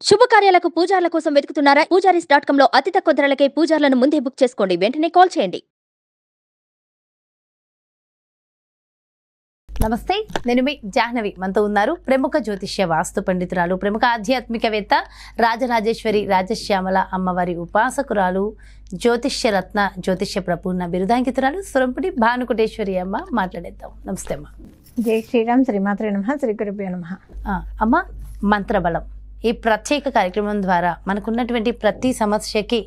శుభకార్యాలకు పూజార్ల కోసం వెతుకుతున్నారా? పూజారీస్.com లో అతి తక్కువ ధరలకే పూజార్లను ముందే బుక్ చేసుకోండి. వెంటనే కాల్ చేయండి. నమస్తే, నేను మీ జాహ్నవి. మనతో ఉన్నారు ప్రముఖ జ్యోతిష్య వాస్తు పండితురాలు, ప్రముఖ ఆధ్యాత్మికవేత్త, రాజరాజేశ్వరి రాజశ్యామల అమ్మవారి ఉపాసకురాలు, జ్యోతిష్య రత్న, జ్యోతిష్య ప్రపూర్ణ బిరుదాంకితురాలు సురంపుడి భానుకుటేశ్వరి అమ్మ. మాట్లాడేద్దాం. నమస్తే అమ్మ. జై శ్రీరామ్. శ్రీమాత్రే నమః. శ్రీ గురుభ్యో నమః. అమ్మ, మంత్రబలం ఈ ప్రత్యేక కార్యక్రమం ద్వారా మనకున్నటువంటి ప్రతి సమస్యకి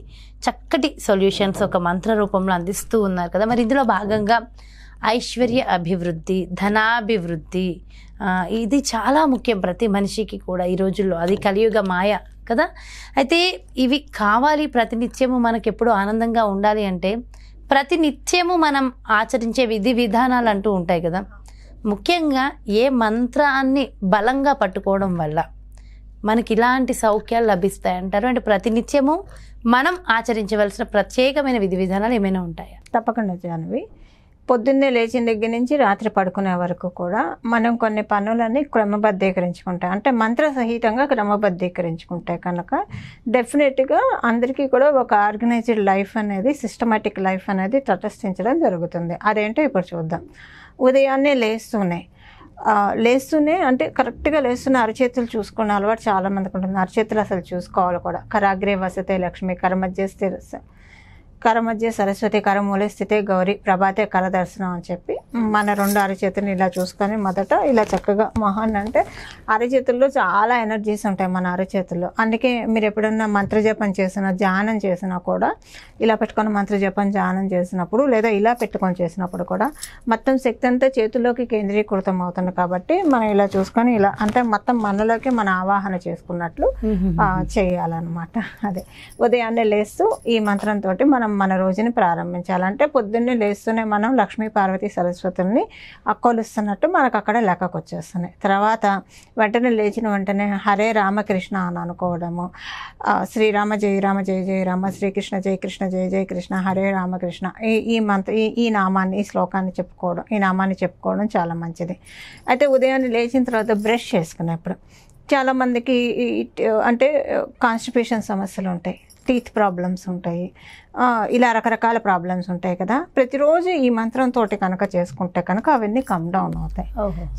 చక్కటి సొల్యూషన్స్ ఒక మంత్ర రూపంలో అందిస్తూ ఉన్నారు కదా. మరి ఇందులో భాగంగా ఐశ్వర్య అభివృద్ధి, ధనాభివృద్ధి, ఇది చాలా ముఖ్యం ప్రతి మనిషికి కూడా ఈ రోజుల్లో. అది కలియుగ మాయ కదా. అయితే ఇవి కావాలి, ప్రతినిత్యము మనకు ఎప్పుడు ఆనందంగా ఉండాలి అంటే ప్రతినిత్యము మనం ఆచరించే విధి విధానాలు అంటూ ఉంటాయి కదా. ముఖ్యంగా ఏ మంత్రాన్ని బలంగా పట్టుకోవడం వల్ల మనకి ఇలాంటి సౌఖ్యాలు లభిస్తాయి అంటారు? అంటే ప్రతినిత్యము మనం ఆచరించవలసిన ప్రత్యేకమైన విధి విధానాలు ఏమైనా ఉంటాయా? తప్పకుండా జాహ్నవి. పొద్దున్నే లేచిన దగ్గర నుంచి రాత్రి పడుకునే వరకు కూడా మనం కొన్ని పనులని క్రమబద్ధీకరించుకుంటాం. అంటే మంత్ర సహితంగా క్రమబద్ధీకరించుకుంటే కనుక డెఫినెట్గా అందరికీ కూడా ఒక ఆర్గనైజ్డ్ లైఫ్ అనేది, సిస్టమేటిక్ లైఫ్ అనేది తటస్థించడం జరుగుతుంది. అదేంటో ఇప్పుడు చూద్దాం. ఉదయాన్నే లేస్తూనే అంటే కరెక్ట్గా లేస్తున్న అరచేతులు చూసుకునే అలవాటు చాలా మందికి ఉంటుంది. అరచేతులు అసలు చూసుకోవాలి కూడా. కరాగ్రే వసతే లక్ష్మి, కరమధ్య సరస్వతి, కరమూలే స్థితే గౌరీ, ప్రభాతే కరదర్శనం అని చెప్పి మన రెండు అరచేతులను ఇలా చూసుకొని మొదట ఇలా చక్కగా మొహాన్ని, అంటే అరచేతుల్లో చాలా ఎనర్జీస్ ఉంటాయి మన అరచేతుల్లో. అందుకే మీరు ఎప్పుడన్నా మంత్రజపం చేసినా, ధ్యానం చేసినా కూడా ఇలా పెట్టుకొని మంత్రజపం ధ్యానం చేసినప్పుడు, లేదా ఇలా పెట్టుకొని చేసినప్పుడు కూడా మొత్తం శక్తి అంతా చేతుల్లోకి కేంద్రీకృతం అవుతుంది. కాబట్టి మనం ఇలా చూసుకొని ఇలా అంటే మొత్తం మనలోకి మన ఆవాహన చేసుకున్నట్లు చేయాలన్నమాట. అదే ఉదయాన్నే లేస్తూ ఈ మంత్రంతో మనం మన రోజుని ప్రారంభించాలంటే పొద్దున్నే లేస్తూనే మనం లక్ష్మీ పార్వతీ సరస్వతుల్ని కొలుస్తున్నట్టు మనకు అక్కడ లెక్కకు వచ్చేస్తున్నాయి. తర్వాత వెంటనే లేచిన వెంటనే హరే రామకృష్ణ అని అనుకోవడము, శ్రీరామ జయ రామ జయ జయ రామ, శ్రీకృష్ణ జయ కృష్ణ జయ జయ కృష్ణ, హరే రామకృష్ణ, ఈ నామాన్ని, ఈ శ్లోకాన్ని చెప్పుకోవడం, ఈ నామాన్ని చెప్పుకోవడం చాలా మంచిది. అయితే ఉదయాన్నే లేచిన తర్వాత బ్రష్ చేసుకునేప్పుడు చాలామందికి అంటే కాన్స్టిపేషన్ సమస్యలు ఉంటాయి, టీత్ ప్రాబ్లమ్స్ ఉంటాయి, ఇలా రకరకాల ప్రాబ్లమ్స్ ఉంటాయి కదా. ప్రతిరోజు ఈ మంత్రంతో కనుక చేసుకుంటే కనుక అవన్నీ కమ్ డౌన్ అవుతాయి.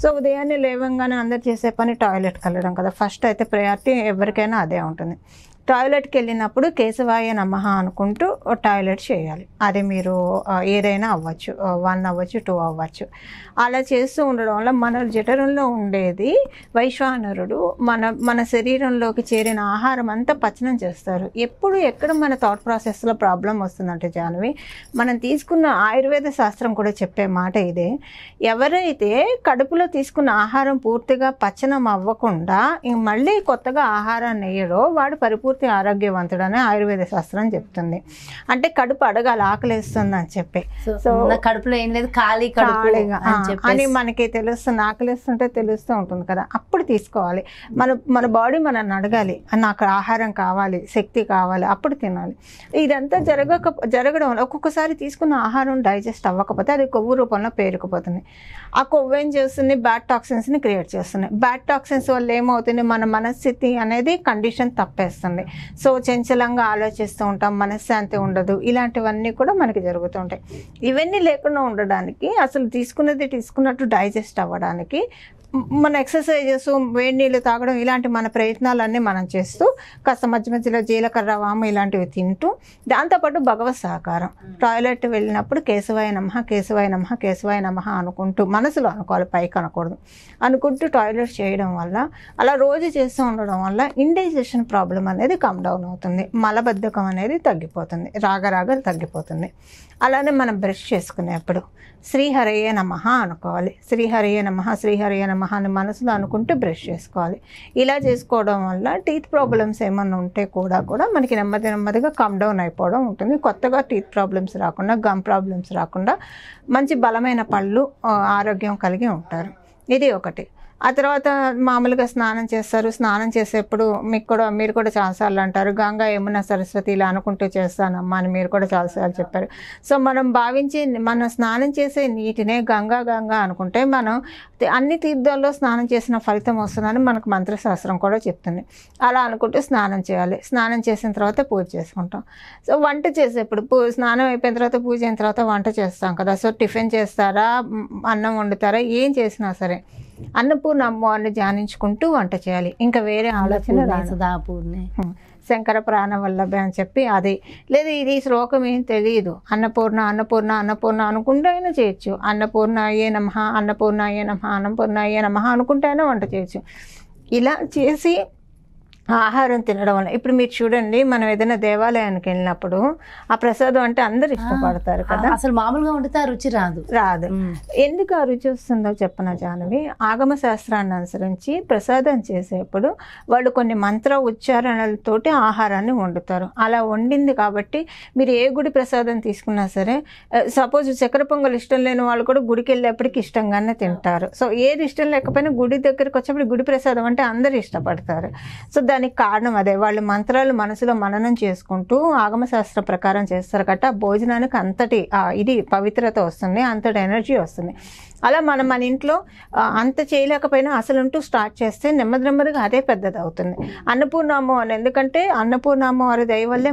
సో ఉదయాన్నే లేవంగానే అందరు చేసే పని టాయిలెట్కి వెళ్ళడం కదా. ఫస్ట్ అయితే ప్రయారిటీ ఎవరికైనా అదే ఉంటుంది. టాయిలెట్కి వెళ్ళినప్పుడు కేశవాయ నమః అనుకుంటూ టాయిలెట్ చేయాలి. అది మీరు ఏదైనా అవ్వచ్చు, 1 అవ్వచ్చు, 2 అవ్వచ్చు. అలా చేస్తూ ఉండడం వల్ల మన జఠరంలో ఉండేది వైశ్వానరుడు మన శరీరంలోకి చేరిన ఆహారం అంతా పచనం చేస్తారు. ఎక్కడ మన థాట్ ప్రాసెస్లో ప్రాబ్లం వస్తుందంటే జాహ్నవి, మనం తీసుకున్న ఆయుర్వేద శాస్త్రం కూడా చెప్పే మాట ఇదే. ఎవరైతే కడుపులో తీసుకున్న ఆహారం పూర్తిగా పచనం అవ్వకుండా మళ్ళీ కొత్తగా ఆహారాన్ని వేయడో వాడు పరిపూర్తి ఆరోగ్యవంతుడని ఆయుర్వేద శాస్త్రం చెప్తుంది. అంటే కడుపు అడగాలి, ఆకలిస్తుంది అని చెప్పి. సో కడుపులో ఏం లేదు, ఖాళీగా అని మనకి తెలుస్తుంది. ఆకలిస్తుంటే తెలుస్తూ ఉంటుంది కదా, అప్పుడు తీసుకోవాలి. మన బాడీ మనల్ని అడగాలి, నాకు ఆహారం కావాలి, శక్తి కావాలి, అప్పుడు తినాలి. ఇదంతా జరగడం వల్ల ఒక్కొక్కసారి తీసుకున్న ఆహారం డైజెస్ట్ అవ్వకపోతే అది కొవ్వు రూపంలో పేరుకుపోతుంది. ఆ కొవ్వు ఏం చేస్తుంది, బ్యాడ్ టాక్సిన్స్ని క్రియేట్ చేస్తుంది. బ్యాడ్ టాక్సిన్స్ వల్ల ఏమవుతుంది, మన మనస్థితి అనేది కండిషన్ తప్పేస్తుంది. సో చంచలంగా ఆలోచిస్తూ ఉంటాం, మనశ్శాంతి ఉండదు, ఇలాంటివన్నీ కూడా మనకి జరుగుతూ ఉంటాయి. ఇవన్నీ లేకుండా ఉండడానికి, అసలు తీసుకున్నట్టు డైజెస్ట్ అవ్వడానికి మన ఎక్సర్సైజెస్, వేడి నీళ్ళు తాగడం, ఇలాంటి మన ప్రయత్నాలన్నీ మనం చేస్తూ కాస్త మధ్యలో జీలకర్ర, వాము ఇలాంటివి తింటూ, దాంతోపాటు భగవత్ సహకారం. టాయిలెట్ వెళ్ళినప్పుడు కేశవాయ నమః, కేశవాయ నమః, కేశవాయ నమః అనుకుంటూ, మనసులో అనుకోవాలి, పైకి అనకూడదు, అనుకుంటూ టాయిలెట్ చేయడం వల్ల, అలా రోజు చేస్తూ ఉండడం వల్ల ఇండైజెషన్ ప్రాబ్లం అనేది కమ్ డౌన్ అవుతుంది, మలబద్ధకం అనేది తగ్గిపోతుంది, రాగరాగలు తగ్గిపోతుంది. అలానే మనం బ్రష్ చేసుకునేప్పుడు శ్రీహరయే నమః అనుకోవాలి. శ్రీహరయే నమః, శ్రీహరయే నమః అని మనసులో అనుకుంటూ బ్రష్ చేసుకోవాలి. ఇలా చేసుకోవడం వల్ల టీత్ ప్రాబ్లమ్స్ ఏమన్నా ఉంటే కూడా మనకి నెమ్మదిగా కమ్ డౌన్ అయిపోవడం ఉంటుంది. కొత్తగా టీత్ ప్రాబ్లమ్స్ రాకుండా, గమ్ ప్రాబ్లమ్స్ రాకుండా మంచి బలమైన పళ్ళు, ఆరోగ్యం కలిగి ఉంటారు. ఇది ఒకటి. ఆ తర్వాత మామూలుగా స్నానం చేస్తారు. స్నానం చేసేప్పుడు మీరు కూడా చాలాసార్లు అంటారు, గంగా యమున సరస్వతి ఇలా అనుకుంటూ చేస్తానమ్మా అని మీరు కూడా చాలాసార్లు చెప్పారు. సో మనం భావించి మనం స్నానం చేసే నీటినే గంగా గంగా అనుకుంటే మనం అన్ని తీర్థాల్లో స్నానం చేసిన ఫలితం వస్తుందని మనకు మంత్రశాస్త్రం కూడా చెప్తుంది. అలా అనుకుంటూ స్నానం చేయాలి. స్నానం చేసిన తర్వాత పూజ చేసుకుంటాం. సో వంట చేసేప్పుడు స్నానం అయిపోయిన తర్వాత పూజ అయిన తర్వాత వంట చేస్తాం కదా. సో టిఫిన్ చేస్తారా, అన్నం వండుతారా, ఏం చేసినా సరే అన్నపూర్ణ అమ్మవారిని ధ్యానించుకుంటూ వంట చేయాలి. ఇంకా వేరే ఆలోచన రాదు. శంకర ప్రాణవల్లభ అని చెప్పి అది లేదు, ఇది శ్లోకం ఏం తెలియదు, అన్నపూర్ణ అన్నపూర్ణ అన్నపూర్ణ అనుకుంటూ అయినా చేయొచ్చు. అన్నపూర్ణ అయ్యే నమః, అన్నపూర్ణ అయ్యే నమః, అన్నపూర్ణ అయ్యే నమః అనుకుంటూ అయినా వంట చేయొచ్చు. ఇలా చేసి ఆహారం తినడం వల్ల ఇప్పుడు మీరు చూడండి, మనం ఏదైనా దేవాలయానికి వెళ్ళినప్పుడు ఆ ప్రసాదం అంటే అందరు ఇష్టపడతారు కదా. అసలు మామూలుగా వండితే ఆ రుచి రాదు. ఎందుకు ఆ రుచి వస్తుందో చెప్పన జానవి, ఆగమ శాస్త్రాన్ని అనుసరించి ప్రసాదం చేసేప్పుడు వాళ్ళు కొన్ని మంత్ర ఉచ్చారణలతోటి ఆహారాన్ని వండుతారు. అలా వండింది కాబట్టి మీరు ఏ గుడి ప్రసాదం తీసుకున్నా సరే, సపోజ్ చక్కెర పొంగల్ ఇష్టం లేని వాళ్ళు కూడా గుడికి వెళ్ళేప్పటికి ఇష్టంగానే తింటారు. సో ఏది ఇష్టం లేకపోయినా గుడి దగ్గరికి వచ్చేప్పుడు గుడి ప్రసాదం అంటే అందరు ఇష్టపడతారు. సో దానికి కారణం అదే, వాళ్ళు మంత్రాలు మనసులో మననం చేసుకుంటూ ఆగమశాస్త్ర ప్రకారం చేస్తారు కాబట్టి ఆ భోజనానికి అంతటి ఇది పవిత్రత వస్తుంది, అంతటి ఎనర్జీ వస్తుంది. అలా మనం మన ఇంట్లో అంత చేయలేకపోయినా అసలుంటూ స్టార్ట్ చేస్తే నెమ్మదిగా అదే పెద్దది అవుతుంది. అన్నపూర్ణామ్మ అని, ఎందుకంటే అన్నపూర్ణామ్మ వారి దయ వల్లే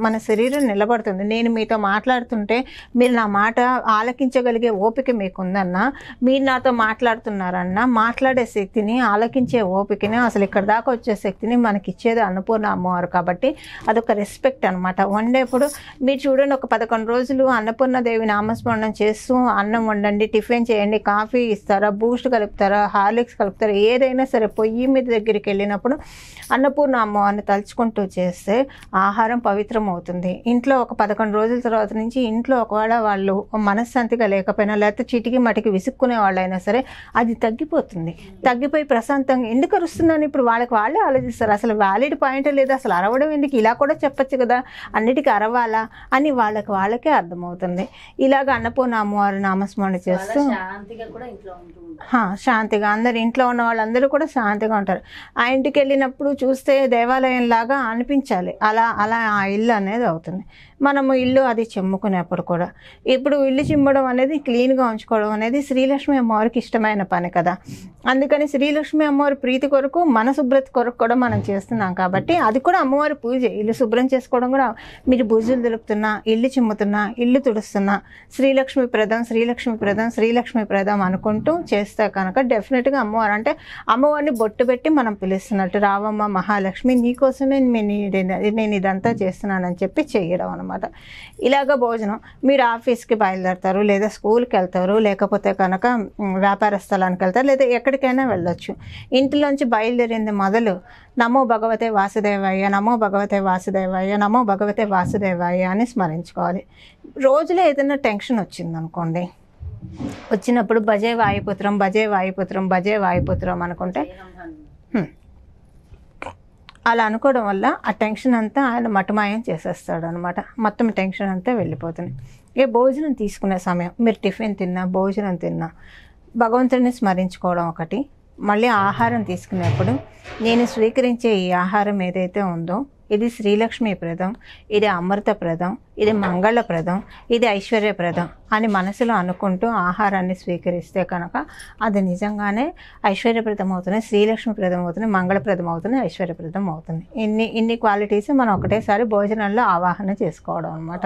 మన శరీరం నిలబడుతుంది. నేను మీతో మాట్లాడుతుంటే మీరు నా మాట ఆలకించగలిగే ఓపిక మీకుందన్నా, మీరు నాతో మాట్లాడుతున్నారన్నా మాట్లాడే శక్తిని, ఆలకించే ఓపికని, అసలు ఇక్కడ దాకా వచ్చే శక్తిని మనకి ఇచ్చేది అన్నపూర్ణ అమ్మవారు. కాబట్టి అదొక రెస్పెక్ట్ అనమాట. వండేప్పుడు మీరు చూడండి, ఒక 11 రోజులు అన్నపూర్ణదేవి నామస్మరణం చేస్తూ అన్నం వండండి, టిఫిన్ చేయండి, కాఫీ ఇస్తారా, బూస్ట్ కలుపుతారా, హార్లిక్స్ కలుపుతారా, ఏదైనా సరే పొయ్యి మీద దగ్గరికి వెళ్ళినప్పుడు అన్నపూర్ణ అమ్మవారిని తలుచుకుంటూ చేస్తే ఆహారం పవిత్రం అవుతుంది. ఇంట్లో ఒక 11 రోజుల తర్వాత నుంచి ఇంట్లో ఒకవేళ వాళ్ళు మనశ్శాంతిగా లేకపోయినా, లేకపోతే చిటికి మటికి విసుక్కునే వాళ్ళైనా సరే అది తగ్గిపోతుంది. తగ్గిపోయి ప్రశాంతంగా, ఎందుకు అరుస్తున్నాను ఇప్పుడు వాళ్ళే ఆలోచిస్తారు, అసలు వ్యాలిడ్ పాయింట్ లేదు, అసలు అరవడం ఎందుకు, ఇలా కూడా చెప్పచ్చు కదా, అన్నిటికీ అరవాలా అని వాళ్ళకే అర్థమవుతుంది. ఇలాగ అన్నపూర్ణ అమ్మవారి నామస్మరణ చేస్తూ శాంతిగా అందరు ఇంట్లో ఉన్న వాళ్ళందరూ కూడా శాంతిగా ఉంటారు. ఆ ఇంటికి వెళ్ళినప్పుడు చూస్తే దేవాలయం లాగా అనిపించాలి, అలా ఆ ఇల్లు అనేది అవుతుంది. మనము ఇల్లు అది చిమ్ముకునేప్పుడు కూడా, ఇప్పుడు ఇల్లు చిమ్మడం అనేది, క్లీన్గా ఉంచుకోవడం అనేది శ్రీలక్ష్మి అమ్మవారికి ఇష్టమైన పని కదా. అందుకని శ్రీలక్ష్మి అమ్మవారి ప్రీతి కొరకు, మన శుభ్రత కొరకు కూడా మనం చేస్తున్నాం కాబట్టి అది కూడా అమ్మవారి పూజ. ఇల్లు శుభ్రం చేసుకోవడం కూడా, మీరు బూజులు దులుపుతున్నా, ఇల్లు చిమ్ముతున్నా, ఇల్లు తుడుస్తున్నా, శ్రీలక్ష్మి ప్రదం శ్రీలక్ష్మి ప్రదం శ్రీలక్ష్మి ప్రదం అనుకుంటూ చేస్తే కనుక డెఫినెట్గా అమ్మవారు అంటే అమ్మవారిని బొట్టు పెట్టి మనం పిలుస్తున్నట్టు, రావమ్మ మహాలక్ష్మి నీకోసమే నేను ఇదంతా చేస్తున్నానని చెప్పి చేయడం అనమాట. ఇలాగ భోజనం, మీరు ఆఫీస్కి బయలుదేరతారు, లేదా స్కూల్కి వెళ్తారు, లేకపోతే కనుక వ్యాపార స్థలానికి వెళ్తారు, లేదా ఎక్కడికైనా వెళ్ళొచ్చు. ఇంటిలోంచి బయలుదేరింది మొదలు నమో భగవతే వాసుదేవాయ, నమో భగవతే వాసుదేవాయ, నమో భగవతే వాసుదేవాయ అని స్మరించుకోవాలి. రోజులో ఏదైనా టెన్షన్ వచ్చిందనుకోండి, వచ్చినప్పుడు భజే వాయుపుత్రం భజే వాయుపుత్రం భజే వాయుపుత్రం అనుకుంటే, అలా అనుకోవడం వల్ల ఆ టెన్షన్ అంతా ఆయన మటమాయం చేసేస్తాడు అనమాట. మొత్తం టెన్షన్ అంతా వెళ్ళిపోతుంది. భోజనం తీసుకునే సమయం, మీరు టిఫిన్ తిన్నా, భోజనం తిన్నా, భగవంతుడిని స్మరించుకోవడం ఒకటి. మళ్ళీ ఆహారం తీసుకునేప్పుడు నేను స్వీకరించే ఈ ఆహారం ఏదైతే ఉందో ఇది శ్రీలక్ష్మీప్రదం, ఇది అమృతప్రదం, ఇది మంగళప్రదం, ఇది ఐశ్వర్యప్రదం అని మనసులో అనుకుంటూ ఆహారాన్ని స్వీకరిస్తే కనుక అది నిజంగానే ఐశ్వర్యప్రదం అవుతుంది, శ్రీలక్ష్మీప్రదం అవుతుంది, మంగళప్రదం అవుతుంది, ఐశ్వర్యప్రదం అవుతుంది. ఇన్ని క్వాలిటీస్ మనం ఒకటేసారి భోజనంలో ఆవాహన చేసుకోవడం అనమాట.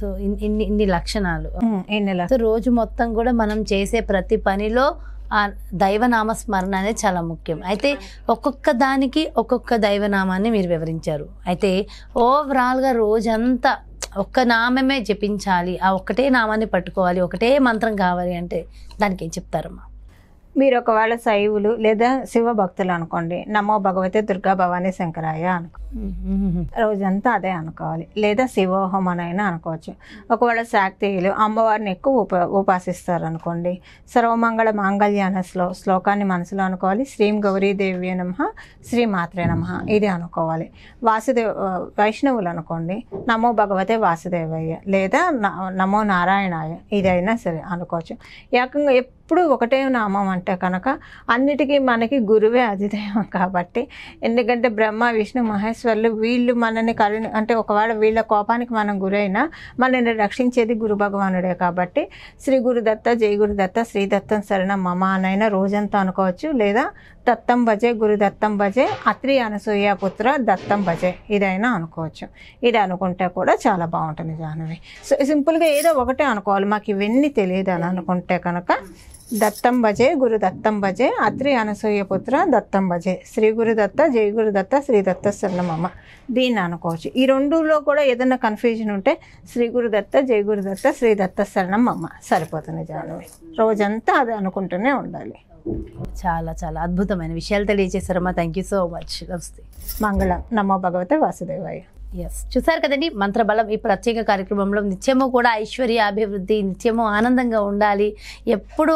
సో ఇన్ని లక్షణాలు, సో రోజు మొత్తం కూడా మనం చేసే ప్రతి పనిలో ఆ దైవనామస్మరణ అనేది చాలా ముఖ్యం. అయితే ఒక్కొక్క దానికి ఒక్కొక్క దైవనామాన్ని మీరు వివరించారు. అయితే ఓవరాల్గా రోజంతా ఒక్క నామమే జపించాలి, ఆ ఒక్కటే నామాన్ని పట్టుకోవాలి, ఒకటే మంత్రం కావాలి అంటే దానికి ఏం చెప్తారమ్మా? మీరు ఒకవేళ శైవులు లేదా శివ భక్తులు అనుకోండి, నమో భగవతే దుర్గా భవానీ శంకరాయ అనుకో, రోజంతా అదే అనుకోవాలి. లేదా శివోహం అనైనా అనుకోవచ్చు. ఒకవేళ శాక్తేయులు అమ్మవారిని ఎక్కువ ఉపాసిస్తారు అనుకోండి, సర్వమంగళ మాంగళ్య అనే శ్లోకాన్ని మనసులో అనుకోవాలి. శ్రీం గౌరీదేవి నమః, శ్రీ మాత్రే నమః ఇది అనుకోవాలి. వైష్ణవులు అనుకోండి, నమో భగవతే వాసుదేవయ్య లేదా నమో నారాయణాయ ఇదైనా సరే అనుకోవచ్చు. ఏకంగా ఎప్పుడు ఒకటే నామం అంటే కనుక అన్నిటికీ మనకి గురువే అధిదైవం కాబట్టి, ఎందుకంటే బ్రహ్మ విష్ణు మహేశ్వరులు వీళ్ళు మనని అంటే ఒకవేళ వీళ్ళ కోపానికి మనం గురైనా మనల్ని రక్షించేది గురు భగవానుడే కాబట్టి శ్రీ గురుదత్త, జై గురుదత్త, శ్రీదత్తం శరణం మమ అనైనా రోజంతా అనుకోవచ్చు. లేదా దత్తం భజే, గురుదత్తం భజే, అత్రి అనసూయ పుత్ర దత్తం భజే ఇదైనా అనుకోవచ్చు. ఇది అనుకుంటే కూడా చాలా బాగుంటుంది జాహ్నవి. సో సింపుల్గా ఏదో ఒకటే అనుకోవాలి. మాకు ఇవన్నీ తెలియదు అని అనుకుంటే కనుక దత్తం భజే, గురు దత్తం భజే, అత్రి అనసూయ పుత్ర దత్తం భజే, శ్రీ గురుదత్త, జై గురుదత్త, శ్రీదత్త శరణమమ్మ దీన్ని అనుకోవచ్చు. ఈ రెండులో కూడా ఏదైనా కన్ఫ్యూజన్ ఉంటే శ్రీ గురుదత్త, జై గురుదత్త, శ్రీదత్త శరణమమ్మ సరిపోతుంది జాహ్నవి. రోజంతా అది అనుకుంటూనే ఉండాలి. చాలా చాలా అద్భుతమైన విషయాలు తెలియజేశారమ్మా. Thank you so much. నమస్తే. మంగళం. నమో భగవతే వాసుదేవాయ. ఎస్, చూసారు కదండి మంత్రబలం ఈ ప్రత్యేక కార్యక్రమంలో. నిత్యము కూడా ఐశ్వర్య అభివృద్ధి, నిత్యము ఆనందంగా ఉండాలి, ఎప్పుడు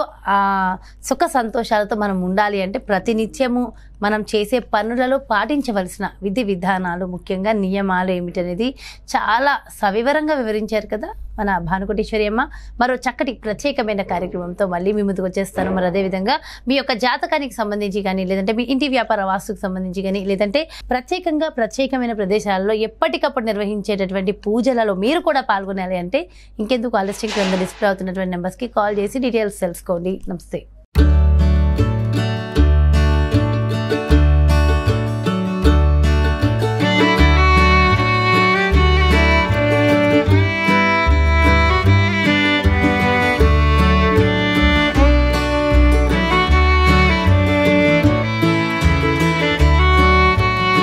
సుఖ సంతోషాలతో మనం ఉండాలి అంటే ప్రతి నిత్యము మనం చేసే పనులలో పాటించవలసిన విధి విధానాలు, ముఖ్యంగా నియమాలు ఏమిటనేది చాలా సవివరంగా వివరించారు కదా మన భానుకోటేశ్వరి అమ్మ. మరో చక్కటి ప్రత్యేకమైన కార్యక్రమంతో మళ్ళీ మీ ముందుకు వచ్చేస్తాను. మరి అదేవిధంగా మీ యొక్క జాతకానికి సంబంధించి కానీ, లేదంటే మీ ఇంటి వ్యాపార వాస్తుకు సంబంధించి కానీ, లేదంటే ప్రత్యేకమైన ప్రదేశాలలో ఎప్పటికప్పుడు నిర్వహించేటటువంటి పూజలలో మీరు కూడా పాల్గొనాలి అంటే ఇంకెందుకు ఆలస్యం, కింద డిస్ప్లే అవుతున్నటువంటి నెంబర్స్కి కాల్ చేసి డీటెయిల్స్ తెలుసుకోండి. నమస్తే.